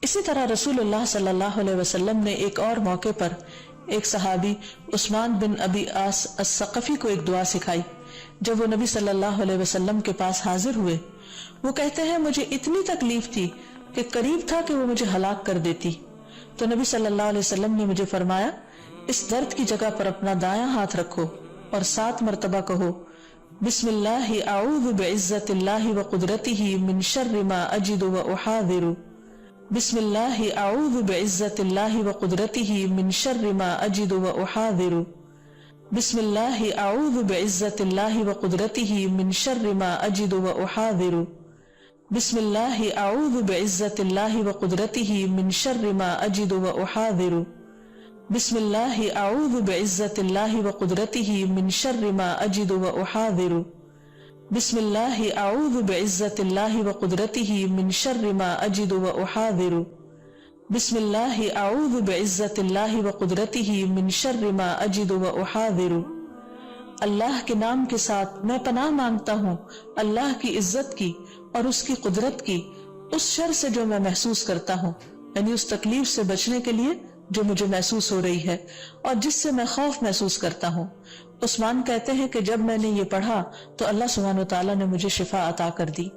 اسی طرح رسول اللہ صلی اللہ علیہ وسلم نے ایک اور موقع پر ایک صحابی عثمان بن ابی عاص الثقفی کو ایک دعا سکھائی۔ جب وہ نبی صلی اللہ علیہ وسلم کے پاس حاضر ہوئے، وہ کہتے ہیں مجھے اتنی تکلیف تھی کہ قریب تھا کہ وہ مجھے ہلاک کر دیتی، تو نبی صلی اللہ علیہ وسلم نے مجھے فرمایا اس درد کی جگہ پر اپنا دایاں ہاتھ رکھو اور 7 مرتبہ کہو بسم اللہ اعوذ بعزت اللہ وقدرتہ من شر ما اجد واحاذر، بسم اللہ اعوذ بعزت اللہ وقدرتہ من شر ما اجد واحاذر، بسم اللہ اعوذ بعزت اللہ وقدرتہ من شر ما اجد واحاذر، بسم اللہ اعوذ بعزت اللہ وقدرتہ من شر ما اجد واحاذر، بسم اللہ اعوذ بعزت اللہ وقدرتہ من شر ما اجد واحاذر، بسم اللہ اعوذ بعزت اللہ وقدرتہ من شر ما اجد واحاذر، بسم اللہ اعوذ بعزت اللہ وقدرتہ من شر ما اجد واحاذر۔ اللہ کے نام کے ساتھ میں پناہ مانگتا ہوں اللہ کی عزت کی اور اس کی قدرت کی اس شر سے جو میں محسوس کرتا ہوں، یعنی اس تکلیف سے بچنے کے لیے جو مجھے محسوس ہو رہی ہے اور جس سے میں خوف محسوس کرتا ہوں۔ عثمان کہتے ہیں کہ جب میں نے یہ پڑھا تو اللہ سبحانہ و تعالیٰ نے مجھے شفا عطا کر دی۔